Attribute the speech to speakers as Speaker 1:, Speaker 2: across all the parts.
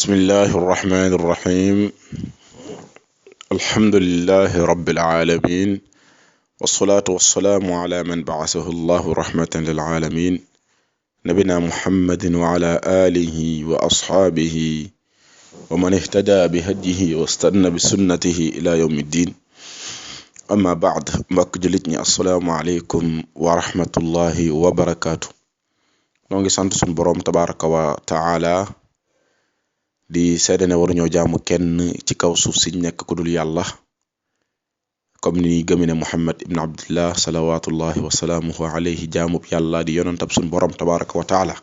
Speaker 1: bismillahi irrahmani irrahim alhamdulilahi rabbil alamin wasalaatu wasalaamu ala man baasahu allahu rahmatan lil alamin nabina muhammadin wa ala alihi wa asxaabihi wa man ihtada bi hadihi wa stanna bi sunnatihi ila yawmi ddin amma baad mbokk jullit ñi assalaamu aleykum wa rahmatullahi wa barakaatu noo ngi sant suñu boroom tabaraka wa taala di seede ne waruñoo jaamu kenn ci kaw suuf si nekk ku dul yàlla comme ni gëmi ne Muhammad ibn Abdullah salawatullahi wa salaamuhu alayhi jaamub yàlla di yonantab suñu borom tabaraka wa taala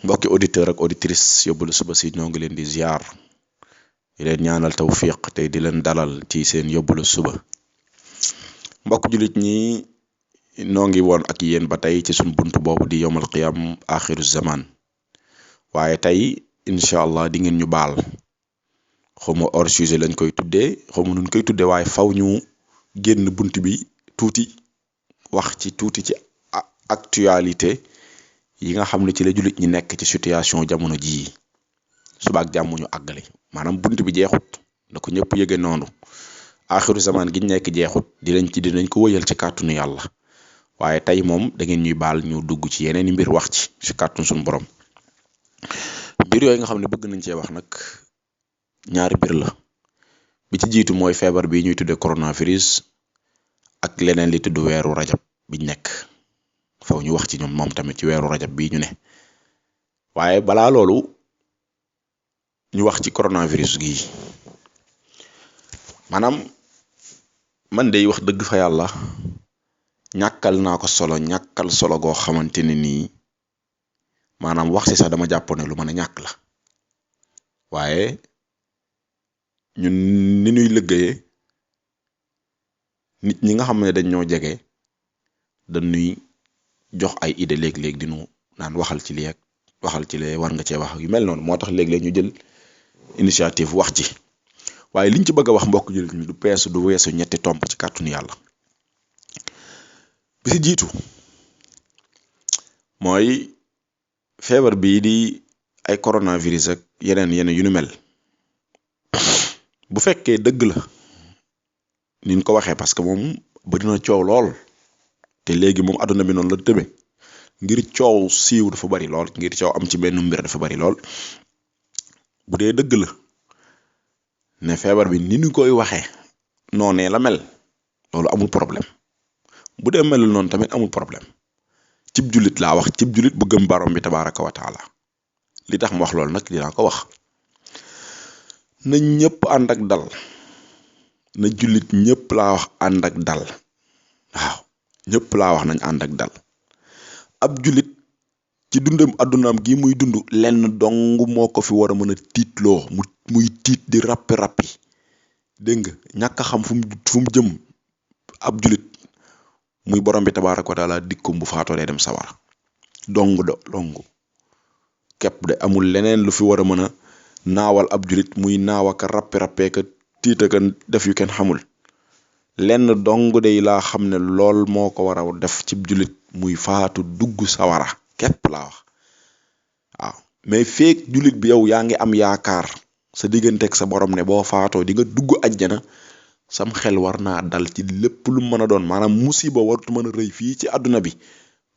Speaker 1: mbokki auditeur ak auditrice yóbbulu suba si ñoo ngi leen di ziar di leen ñaanal tawfiq tey di leen dalal ci seen yóbbulu suba mbokk jullit ñi noo ngi woon ak yéen ba tey ci suñ buntu boobu di yowmal qiyam axiru zaman waaye tey incha allah di ngeen ñu baal xawma hors sujet lañ koy tuddee xawma nuñ koy tuddee waaye faw ñu génn bunt bi tuuti wax ci tuuti ci actualité yi nga xam ne ci la jullit ñi nekk ci situation jamono jii suba ak jàmm ñu àggale maanaam bunt bi jeexut na ko ñëpp yëge noonu axiru zaman gi ñu nekk jeexut dinañ ko wëyal ci kàttanu yàlla waaye tey moom da ngeen ñuy baal ñu dugg ci yeneen i mbir wax ci kàttanu suñu borom. mbir yooyu nga xam ne bëgg nañ cee wax nag ñaari mbir la bi ci jiitu mooy feebar bi ñuy tudde coronavirus ak leneen li tudd weeru rajab biñ nekk faw ñu wax ci ñoom moom tamit ci weeru rajab bii ñu ne waaye balaa loolu ñu wax ci coronavirus gi maanaam man day wax dëgg fa yàlla ñàkkal naa ko solo ñàkkal solo goo xamante ne nii maanaam wax si sax dama jàppoon ne lu mën a ñàkk la waaye ñun ni ñuy liggéeyee nit ñi nga xam ne dañ ñoo jege dañuy jox ay idée léeg-léeg di nu naan waxal ci lii ak waxal ci lee war nga cee wax yu mel noonu moo tax léeg-léeg ñu jël initiative wax ci waaye liñ ci bëgg a wax mbokk jullit ñi du weesu ñetti tomb ci kàttanu yàlla bi si jiitu mooy feebar bii di ay coronavirus ak yeneen yu nu mel bu fekkee dëgg la niñ ko waxee parce que moom bari na coow lool te léegi moom àdduna bi noonu la tëbe ngir coow siiw dafa bari lool ngir coow am ci benn mbir dafa bari lool bu dee dëgg la ne feebar bi ni ñu koy waxee noonee la mel loolu amul problème bu dee melul noonu tamit amul problème cib jullit laa wax cib jullit bu gëm borom bi tabaraka wa taala li tax mu wax loolu nag dinaa ko wax na ñëpp ànd ak dal na jullit ñëpp laa wax ànd ak dal waaw ñëpp laa wax nañ ànd ak dal ab jullit ci dundam addunaam gi muy dund lenn dong moo ko fi war a mën a tiitloo muy tiit di rappi dégg nga ñàkk a xam fu mu jëm ab jullit muy borom bi tabaraka wa taala dikkum bu faatoo day dem sawara dong képp de amul leneen lu fi war a mën a naawal ab julit muy naawaka rappee ka tiita ka def yu kenn xamul lenn dong day laa xam ne lool moo ko war a def ci julit muy faatu dugg sawara képp laa wax waaw mais feek julit bi yow yaa ngi am yaakaar sa digganteeg sa borom ne boo faatoo di nga dugg ajjana sam xel war naa dal ci lépp lu mën a doon maanaam musiba warut mën a rëy fii ci àdduna bi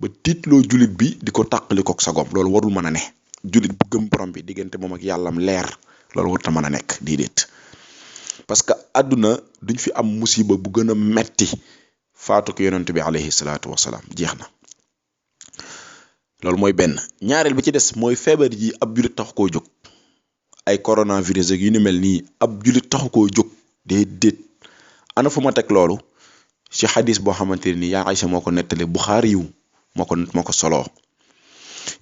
Speaker 1: ba tiitloo julit bi di ko tàqali kook sa gom loolu warul mën a ne julit bu gëm borom bi diggante moom ak yàllam leer loolu warut a mën a nekk déedéet parce que àdduna duñ fi am musiba bu gën a metti faatu ko yonent bi alayhi salaatu wasalaam jeex na loolu mooy benn ñaareel bi ci des mooy feebar yi ab julit taxu koo jóg ay coronavirus ak yu ni mel nii ab julit taxu koo jóg déedéet ana fu ma teg loolu ci xadis boo xamante ne nii yaa Aïcha moo ko nettali Buxaari yu moo ko soloo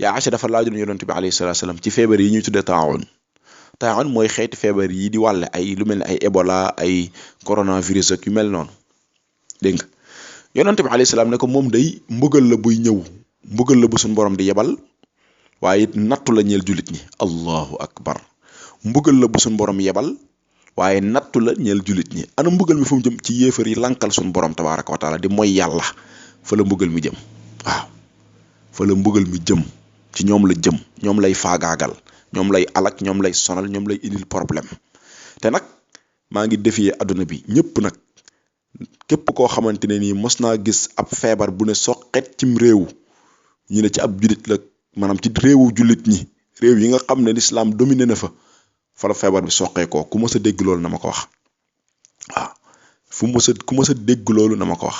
Speaker 1: yaa Aïcha dafa laajoon yonent bi alayhi salaatu salaam ci feebar yi ñuy tudde taawun mooy xeeti feebar yi di wàlle ay lu mel ne ay Ebola ay coronavirus ak yu mel noonu dégg nga yonent bi alayhi salaam ne ko moom day mbugal la buy ñëw mbugal la bu suñ borom di yebal waaye it nattu la ñeel jullit ñi allahu akbar mbugal la bu suñ borom yebal waaye nattu la ñeel jullit ñi ana mbugal mi fu mu jëm ci yéefar yi lankal suñu borom tabaraka wa taala di mooy yàlla fa la mbugal mi jëm waaw fa la mbugal mi jëm ci ñoom la jëm ñoom lay faagaagal ñoom lay alak ñoom lay sonal ñoom lay indil problème te nag maa ngi défier adduna bi ñëpp nag képp koo xamante ne nii mos naa gis ab feebar bu ne soqet cim réew ñu ne ci ab jullit la maanaam ci réewu jullit ñi réew yi nga xam ne l'islam dominé na fa la feebar bi soqeekoo ku mës a dégg loolu na ma ko wax waaw ku mës a dégg loolu na ma ko wax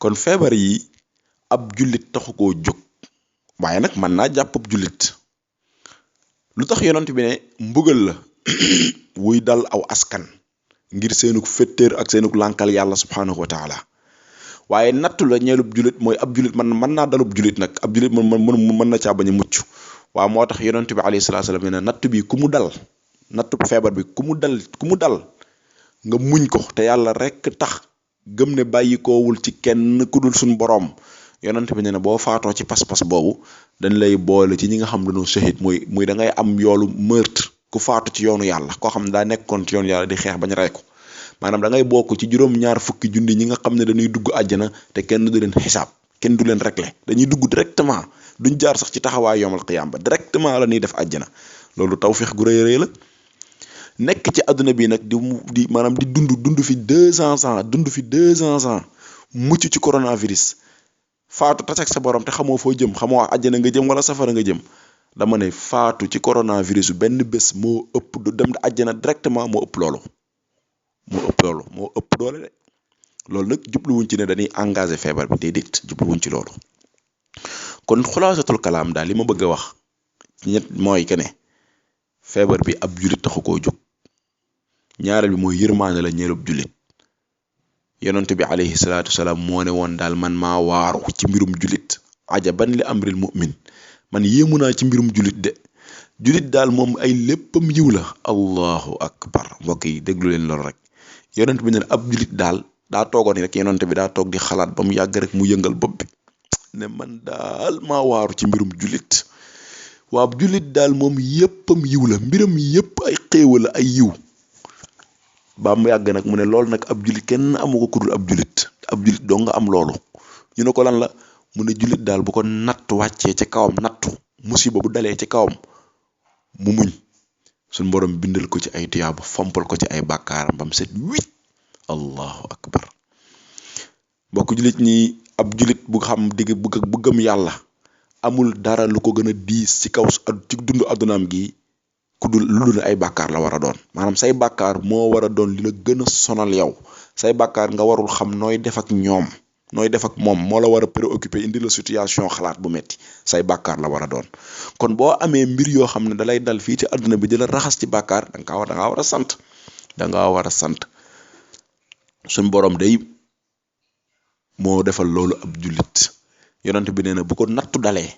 Speaker 1: kon feebar yi ab jullit taxu koo jóg waaye nag mën naa jàpp ab jullit lu tax yonent bi ne mbugal la wuy dal aw askan ngir seenuk fetteer ak seenuk lànkal yàlla subhanahu wa taala waaye nattu la ñeelub jullit mooy ab jullit mën naa dalub jullit nag ab jullit mën na caa bañ a mucc waaw moo tax yonent bi alayhi salaatu salaam ne natt bi ku mu dal nattu feebar bi ku mu dal nga muñ ko te yàlla rek tax gëm ne bàyyi koowul ci kenn ku dul suñ boroom yonent bi ne boo faatoo ci pas-pas boobu dañ lay boole ci ñi nga xam dañoo shahid muy da ngay am yoolu meurtre ku faatu ci yoonu yàlla koo xam ne daa nekkoon ci yoonu yàlla di xeex bañ rey ko maanaam da ngay bokk ci juróom-ñaar fukki junni ñi nga xam ne dañuy dugg àjjana te kenn du leen xisaab kenn du leen régler dañuy dugg directement duñ jaar sax ci taxawaay yowmal qiyaam ba directement la ñuy def àjjana loolu tawfiix gu rëy rëy la nekk ci àdduna bi nag di maanaam di dund fi 200 ans dund fi 200 ans mucc ci coronavirus faatu taseeg sa borom te xamoo foo jëm xamoo àjjana nga jëm wala safara nga jëm dama ne faatu ci coronavirus benn bés moo ëpp du dem àjjana directement moo ëpp doole de loolu nag jubluwuñ ci ne dañuy engagé feebar bi déedéet jubluwuñ ci loolu kon xulaasatul kalaam daal li ma bëgg a wax ñett mooy que ne feebar bi ab jullit taxu koo jóg ñaareel bi mooy yërmaane la ñeelub jullit yonent bi alayhi salaatu wasalaam moo ne woon daal man maa waaru ci mbirum jullit ajaban li amril mu'min man yéemu naa ci mbirum jullit de jullit daal moom ay léppam yiw la allahu akbar mbokk yi déglu leen loolu rek yonent bi ne ab jullit daal daa toogoon rek yonent bi daa toog di xalaat ba mu yàgg rek mu yëngal bopp bi ne man daal maa waaru ci mbirum jullit waaw jullit daal moom yéppam yiw la mbiram yépp ay xéewal la ay yiw ba mu yàgg nag mu ne loolu nag ab jullit kenn amu ko kudul ab jullit doo nga am loolu ñu ne ko lan la mu ne jullit daal bu ko natt wàccee ci kawam nattu musiba bu dalee ci kawam mu muñ suñ borom bindal ko ci ay tuyaaba fompal ko ci ay bàkkaaram bam set wicc allahu akbar mbokk jullit ñi ab jullit bu xam bu gëm yàlla amul dara lu ko gën a diis ci kaw ci dundu addunaam gi ku dul lu dul ay bàkkaar la war a doon maanaam say bàkkaar moo war a doon li la gën a sonal yow say bàkkaar nga warul xam nooy def ak ñoom nooy def ak moom moo la war a préoccupé indi la situation xalaat bu metti say bàkkaar la war a doon kon boo amee mbir yoo xam ne dalay dal fii ci àdduna bi di la raxas ci bàkkaar da ngaa war a sant suñ borom day moo defal loolu ab jullit yonent bi nee na bu ko nattu dalee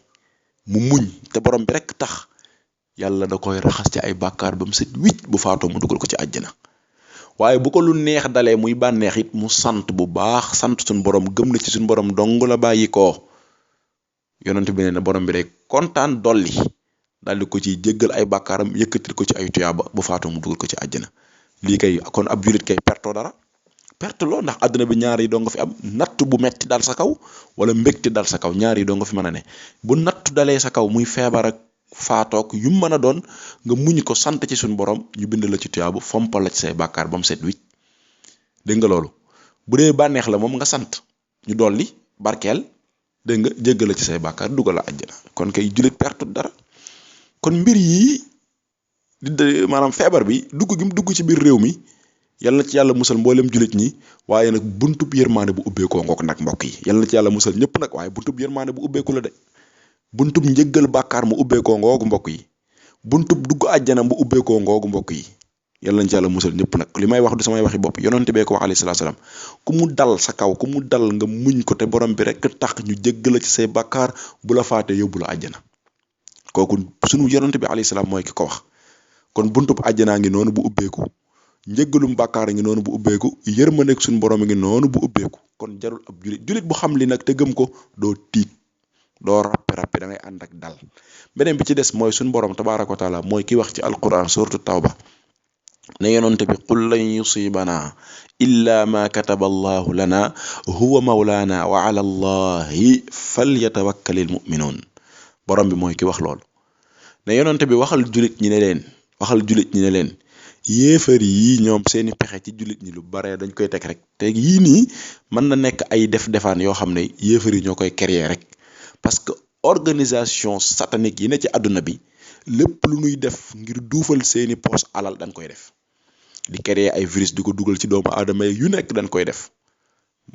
Speaker 1: mu muñ te borom bi rek tax yàlla da koy raxas ci ay bàkkaar ba mu set wicc bu faatoo mu dugal ko ci àjjana waaye bu ko lu neex dalee muy bànneex it mu sant bu baax sant suñ borom gëm na ci suñ borom dong la bàyyi koo yonent bi nee na borom bi rek kontaan dolli daal di ko ci jéggal ay bàkkaaram yëkkatil ko ci ay tuyaaba bu faatoo mu dugal ko ci àjjana lii kay kon ab jullit kay perto dara perte loo ndax àdduna bi ñaar yi doo nga fi am natt bu metti dal sa kaw wala mbégte dal sa kaw ñaar yi doo nga fi mën a ne bu nattu dalee sa kaw muy feebar ak faatook yu mën a doon nga muñ ko sant ci suñu borom ñu bind la ci tuyaabu fompal la ci say bàkkaar ba mu set wicc dégg nga loolu bu dee bànneex la moom nga sant ñu dolli barkeel dégg nga jéggal la ci say bàkkaar dugal la àjjana kon kay jullit perte dara kon mbir yi maanaam feebar bi dugg gi mu dugg ci biir réew mi yal na ci yàlla musal mboolem jullit ñi waaye nag buntub yërmaande bu ubbeekoo ngoog nag mbokk yi yal na ci yàlla musal ñëpp nag waaye buntub yërmaande bu ubbeeku la de buntub njëggal bàkkaar mu ubbeekoo ngoogu mbokk yi buntub dugg àjjana mu ubbeekoo ngoogu mbokk yi yal nañ ci yàlla musal ñëpp nag li may wax du samay waxi bopp yonent bee ko wax alayhi salaatu salaam ku mu dal sa kaw ku mu dal nga muñ ko te borom bi rek tax ñu jéggal la ci say bàkkaar bu la faatee yóbbu la àjjana kooku sunu yonent bi alayhi salaam mooy ki ko wax kon buntub àjjanaa ngi noonu bu ubbeeku njëggalum bàkkaar ngi noonu bu ubbeeku yërmandeeg suñu borom ngi noonu bu ubbeeku kon jarul ab julit bu xam li nag te gëm ko doo tiit doo rappi da ngay ànd ak dal beneen bi ci des mooy suñu borom tabaaraka wa taala mooy ki wax ci alquran suratu tawba ne yonent bi qul lan yusibana illa ma kataba allahu lana huwa mawlana wa ala allahi falyatawakkalil mu'minun borom bi mooy ki wax loolu ne yonent bi waxal jullit ñi ne leen yéefar yi ñoom seeni pexe ci jullit ñi lu bare dañ koy teg rek te yii nii mën na nekk ay defaan yoo xam ne yéefar yi ñoo koy créer rek parce que organisation satanique yi ne ci àdduna bi lépp lu ñuy def ngir duufal seeni poos alal dañ koy def di créer ay virus di ko dugal ci doomu aadama yu nekk dañ koy def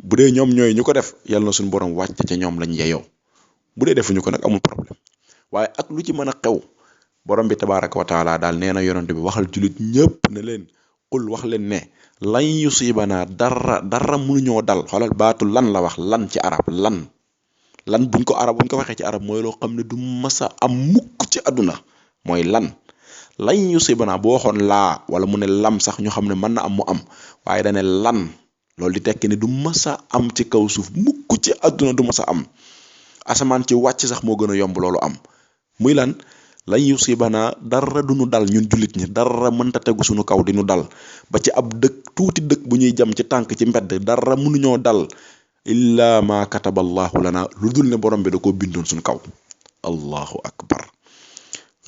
Speaker 1: bu dee ñoom ñooy ñu ko def yàlla na suñu borom wàcc ca ñoom lañ yeyoo bu dee defuñu ko nag amul problème waaye ak lu ci mën a xew borom bi tabaaraka wa taala daal nee na yonent bi waxal jullit ñëpp ne leen qul wax leen ne lan yusibanaa dara mënuñoo dal xoolal baatu lan la wax lan ci arab lan buñ ko waxee ci arab mooy loo xam ne du masa am mukk ci àdduna mooy lan yusibanaa boo waxoon laa wala mu ne lam sax ñu xam ne mën na am mu am waaye dane lan loolu di tekki ne du masa am ci kaw suuf mukk ci àdduna du masa am asamaan ci wàcc sax moo gën a yomb loolu am muy lan yusibanaa dara du nu dal ñun jullit ñi dara mënta tegu suñu kaw di nu dal ba ci ab dëkk tuuti dëkk bu ñuy jam ci tànk ci mbedd dara mënuñoo dal illa ma kataballahu lana lu dul ne borom bi da koo bindoon suñu kaw allahu akbar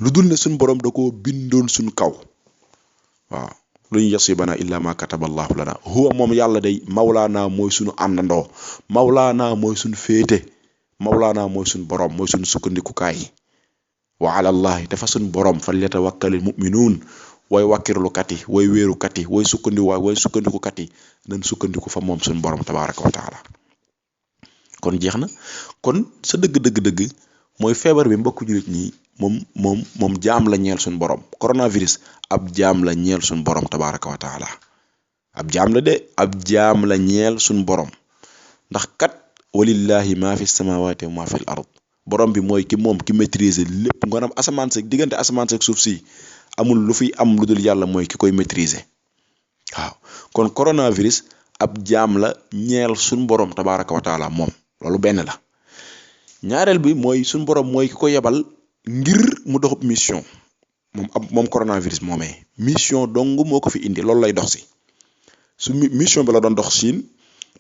Speaker 1: lu dul ne suñu borom da koo bindoon suñu kaw waaw lu ñu yasibana illa ma kataballahu lana huwa moom yàlla day mawlaana mooy suñu àndandoo mawlaana mooy suñu féete mawlaana mooy suñu borom mooy suñu sukkandikukaay yi wa ala allahi dafa suñu borom fal yatawakkalil mu'minuun way wakkirlukat yi way wéerukat yi way sukkandikukat yi nañ sukkandiku fa moom suñu borom tabaraka wa taala kon jeex na kon sa dëgg mooy feebar bi mbokku jullit ñi moom jaam la ñeel suñu borom coronavirus ab jaam la ñeel suñu borom tabaraka wa taala ab jaam la ñeel suñu borom ndax kat walillahi ma fi samawati wa ma fi al ard borom bi mooy ki maîtriser lépp ngoonam asamaan sa diggante asamaan sa suuf si amul lu fi am lu dul yàlla mooy ki koy maîtriser waaw kon coronavirus ab jaam la ñeel suñu borom tabaraka wa taala moom loolu benn la ñaareel bi mooy suñu borom mooy ki ko yebal ngir mu doxub mission moom coronavirus moomee mission dong moo ko fi indi loolu lay dox si mission bi la doon dox Chine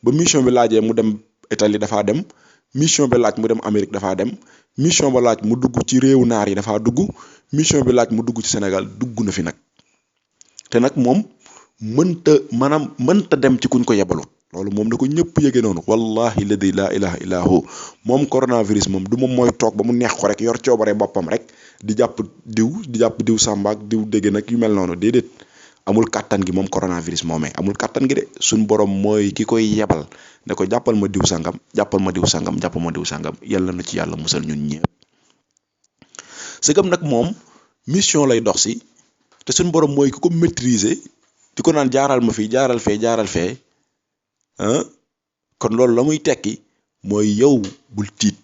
Speaker 1: ba mission bi laajee mu dem Italie dafaa dem mission bi laaj mu dem Amérique dafaa dem mission ba laaj mu dugg ci réewu naar yi dafaa dugg mission bi laaj mu dugg ci Sénégal dugg na fi nag te nag moom mënta dem ci kuñ ko yebalut loolu moom da ko ñëpp yëge noonu wallahi ladi laa ilaha illa hu moom coronavirus moom du moom mooy toog ba mu neex ko rek yor coobare boppam rek di jàpp diw sàmbaak diw dégg nag yu mel noonu déedéet amul kàttan gi moom coronavirus moomee amul kàttan gi de suñ borom mooy ki koy yebal ne ko jàppal ma diw sangam jàppal ma diw sangam yàlla na ci yàlla musal ñun ñëpp sëgam nag moom mission lay dox si te suñ borom mooy ki ko maîtriser di ko naan jaaral ma fii jaaral fee kon loolu la muy tekki mooy yow bul tiit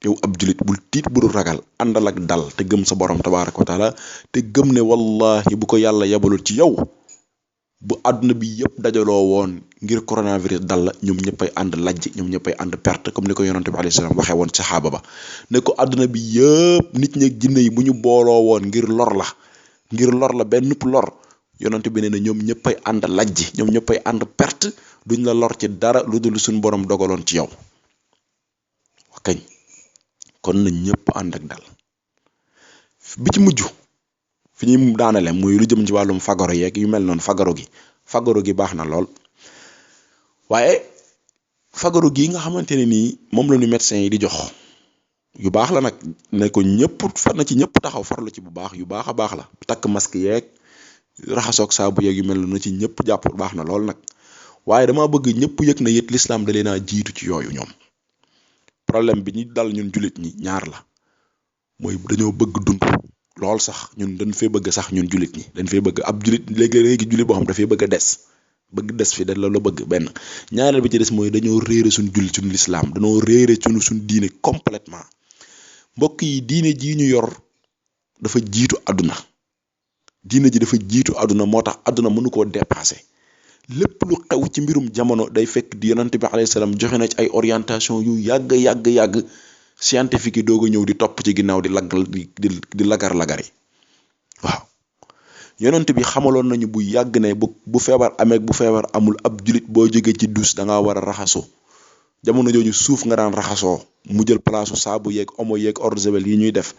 Speaker 1: yow ab julit bul tiit bul ragal àndal ak dal te gëm sa borom tabaraka wa taala te gëm ne wallahi bu ko yàlla yebalul ci yow bu àdduna bi yëpp dajaloo woon ngir coronavirus dal la ñoom ñëppay ànd lajj ñoom ñëppay ànd perte comme ni ko yonante bi alayhi salaam waxee woon saxaaba ba ne ko àdduna bi yëpp nit ñi ak jinne yi bu ñu booloo woon ngir lor la benn lor yonante bi ne na ñoom ñëppay ànd lajj ñoom ñëppay ànd perte duñ la lor ci dara lu dul suñu borom dogaloon ci yow kañ kon na ñëpp ànd ak dal bi ci mujj fi ñuy daanale muy lu jëm ci wàllum fagaro yeeg yu mel noonu fagaro gi baax na lool waaye fagaro gi nga xamante ne nii moom la ñu médecins yi di jox yu baax la nag ne ko ñëpp far na ci ñëpp taxaw farlu ci bu baax yu baax a baax la takk masque yeeg raxasoog saabu yeeg yu mel na ci ñëpp jàpp baax na lool nag waaye dama bëgg ñëpp yëg na yit l'islam da leen a jiitu ci yooyu ñoom problème bi ñu dal ñun jullit ñi ñaar la mooy dañoo bëgg dund lool sax ñun dañ fee bëgg sax ñun jullit ñi dañ fee bëgg ab jullit léegi jullit boo xam dafay bëgg a des fi dañ la bëgg benn ñaareel bi ci des mooy dañoo réere suñ jullit suñu l'islam dañoo réere suñ diine complètement mbokk yi diine jii ñu yor dafa jiitu àdduna diine ji dafa jiitu àdduna moo tax àdduna mënu koo dépasser lépp lu xew ci mbirum jamono day fekk di yonante bi alayhi salaam joxe na ci ay orientation yu yàgg scientifique yi doog a ñëw di topp ci ginnaaw di lagar-lagar yi waaw yonante bi xamaloon nañu bu yàgg ne bu feebar amee bu feebar amul ab julit boo jógee ci dus da ngaa war a raxasu jamono jooju suuf nga daan raxasoo mu jël place su saabu yeeg omo yeeg eau de javel yi ñuy def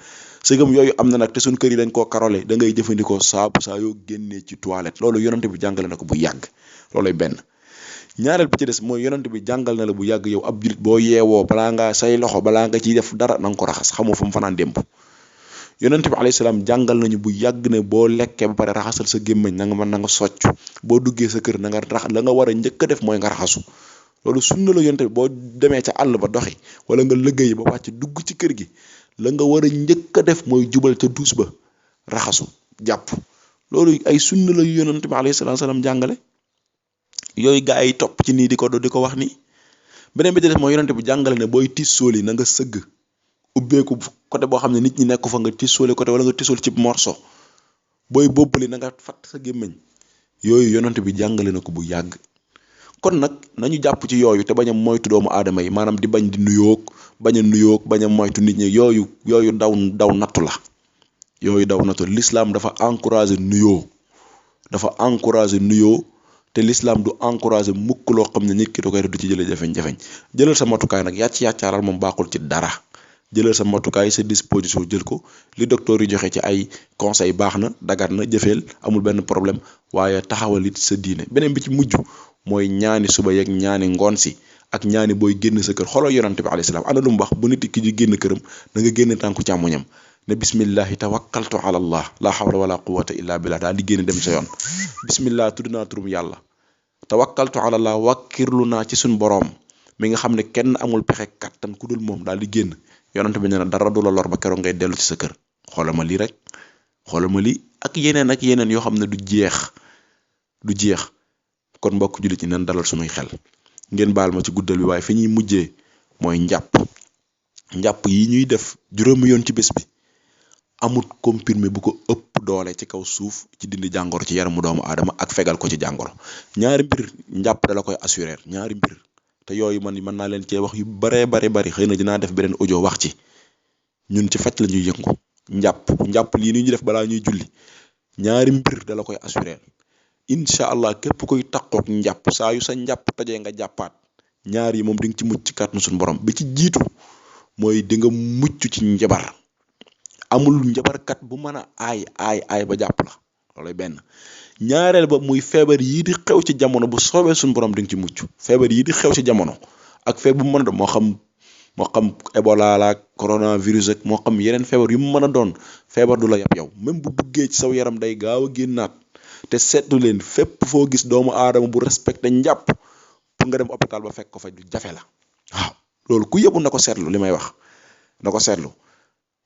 Speaker 1: sëgam yooyu am na nag te suñ kër yi dañ koo karole da ngay jëfandikoo saabu saa yoo génnee ci toilette loolu yonante bi jàngale na ko bu yàgg loolay benn. ñaareel bi ci des mooy yonante bi jàngal na la bu yàgg yow ab julit boo yeewoo balaa nga say loxo balaa nga ciy def dara na nga ko raxas xamoo fu mu fanaan démb yonante bi alayhi salaam jàngal nañu bu yàgg ne boo lekkee ba pare raxasal sa gémmañ na nga mën na nga socc boo duggee sa kër na nga rax la nga war a njëkk a def mooy nga raxasu loolu sunna la yonante bi boo demee ca àll ba doxi wala nga liggéey ba wàcc dugg ci kër gi la nga war a njëkk a def mooy jubal ca duus ba raxasu jàpp loolu ay sunna la yu yonante bi alayhi salaam jàngale yooyu gaa yi topp ci nii di ko wax nii beneen bi ci def mooy yonante bi jàngale ne booy tissooli na nga sëgg ubbeeku côté boo xam ne nit ñi nekku fa nga tissooli côté wala nga tissooli ci morso booy bobbali na nga fatt sa gémmiñ yooyu yonante bi jàngale na ko bu yàgg kon nag nañu jàpp ci yooyu te bañ a moytu doomu aadama yi maanaam di bañ di nuyoog bañ a moytu nit ñi yooyu daw nattu la yooyu daw nattu l'islam dafa encourager nuyoo te l'islam du encourager mukk loo xam ne nit ki da koy def du ci jëlee jafeñ-jafeñ jëlal sa matukaay nag yàccaaral moom baaxul ci dara jëlal sa matukaay sa disposition jël ko li docteur yi joxe ci ay conseil baax na dagat na jëfeel amul benn problème waaye taxawal it sa diine beneen bi ci mujj mooy ñaani suba yeeg ñaani ngoon si ak ñaani booy génn sa kër xoolal yonante bi alayhi salaam ana lu mu wax bu nit ki di génn këram da nga génn tànku càmmoñam ne bismillahi tawakkaltu ala allah la hawla wala quwwata illa billah daal di génn dem sa yoon bismillah tudd naa turum yàlla tawakkaltu ala allah wakkirlu naa ci suñ boroom mi nga xam ne kenn amul pexe kattan ku dul moom daal di génn yonante bi nee na dara du la lor ba keroog ngay dellu ci sa kër xoolal ma lii ak yeneen yoo xam ne du jeex kon mbokk jullit ñi nan dalal suñuy xel ngeen baal ma ci guddal bi waaye fi ñuy mujjee mooy njàpp yi ñuy def juróomi yoon ci bés bi amut comprimé bu ko ëpp doole ci kaw suuf ci dindi jàngoro ci yaramu doomu aadama ak fegal ko ci jàngoro ñaari mbir njàpp dala koy assurer ñaari mbir te yooyu man mën naa leen cee wax yu bari xëy na dinaa def beneen audio wax ci ñun ci faj la ñuy yëngu njàpp lii ni ñu def balaa ñuy julli ñaari mbir dala koy assurer incha allah képp koy takkook njàpp saa yu sa njàpp tojee nga jàppaat ñaar yi moom di nga ci mucc ci kàttanu suñu borom bi ci jiitu mooy di nga mucc ci njabar amul njabarkat bu mën a aay ba jàpp la loolay benn ñaareel ba muy feebar yii di xew ci jamono bu soobee suñu borom di nga ci mucc feebar yii di xew ci jamono ak feebar bu mën a doon moo xam Ebola la coronavirus ak moo xam yeneen feebar yu mu mën a doon feebar du la yab yow même bu duggee ci saw yaram day gaaw a génnaat te seetlu leen fépp foo gis doomu aadama bu respecté njàpp pour nga dem hôpital ba fekk ko fa du jafe la waaw loolu ku yëbu na ko seetlu li may wax na ko seetlu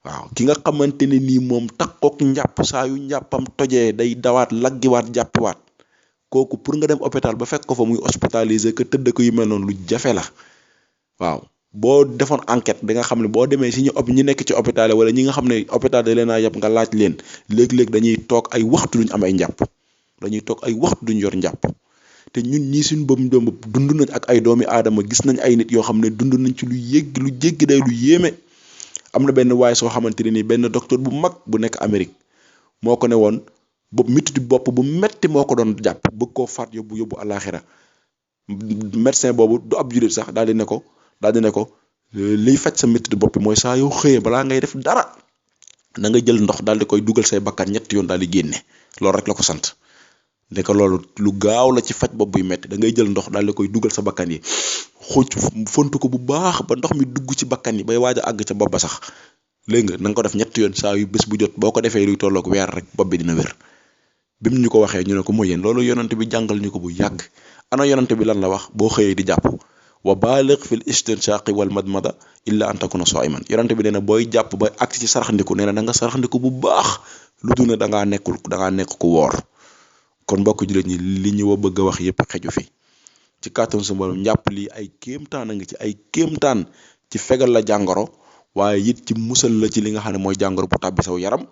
Speaker 1: waaw ki nga xamante ne nii moom takkook njàpp saa yu njàppam tojee day dawaat laggiwaat jàppiwaat kooku pour nga dem hôpital ba fekk ko fa muy hospitalisé que tëdd ko yu mel noonu lu jafe la waaw boo defoon enquête da nga xam ne boo demee si ñi nekk ci hôpital wala ñi nga xam ne hôpital da leen a yab nga laaj leen léeg-léeg dañuy toog ay waxtu duñ am ay njàpp dañuy toog ay waxtu duñ yor njàpp te ñun ñii suñu bëm dund nañ ak ay doomi aadama gis nañ ay nit yoo xam ne dund nañ ci lu jéggi day lu yéeme am na benn waay soo xamante ne nii benn docteur bu mag bu nekk Amérique moo ko ne woon bopp bu metti moo ko doon jàpp bëgg koo faat yóbbu àllaaxira médecin boobu du ab jullit sax daal di ne ko liy faj sa métti bopp bi mooy saa yoo xëyee balaa ngay def dara na nga jël ndox daal di koy dugal say bakkan ñetti yoon daal di génne loolu rek la ko sant ne ko loolu lu gaaw la ci faj bopp buy metti da ngay jël ndox daal di koy dugal sa bakkan yi xuuc fontu ko bu baax ba ndox mi dugg ci bakkan yi bay waaj a àgg ca bopp ba sax léegi nga na nga ko def ñetti yoon saa yu bés bu jot boo ko defee luy tolloog weer rek bopp bi dina wér bi mu ñu ko waxee ñu ne ko mooy yéen loolu yonante bi jàngal ñu ko bu yàgg ana yonante bi lan la wax boo xëyee di jàpp wa baligh fil istinshaqi wal madmada illa an takuna sa'iman yonante bi nee na booy jàpp ba agsi ci saraxndiku nee na da nga saraxndiku bu baax lu dul ne da ngaa nekk ku woor kon mbokk jullit ñi li ñu bëgg a wax yépp xeju fi ci kàttan su borom njàpp lii ay kéemtaan a ngi ci ay kéemtaan ci fegal la jàngoro waaye it ci musal la ci li nga xam ne mooy jàngoro bu tàbbi saw yaram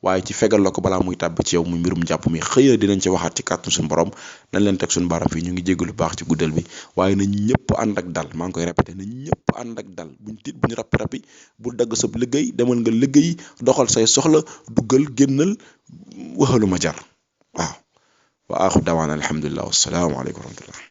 Speaker 1: waaye ci fegal la ko balaa muy tàbbi ci yow muy mbirum njàpp mi xëy dinañ ci waxaat ci kàttan suñu borom nañ leen teg suñu baram fii ñu ngi jéggalu baax ci guddal bi waaye nañ ñëpp ànd ak dal maa ngi koy répété nañ ñëpp ànd ak dal buñ tiit buñ rappi bu dagg sa liggéey demal nga liggéey doxal say soxla duggal génnal waxalu ma jar waaw wa axu dawaan alhamdulilah wassalaamu aleykum wa rahmatullah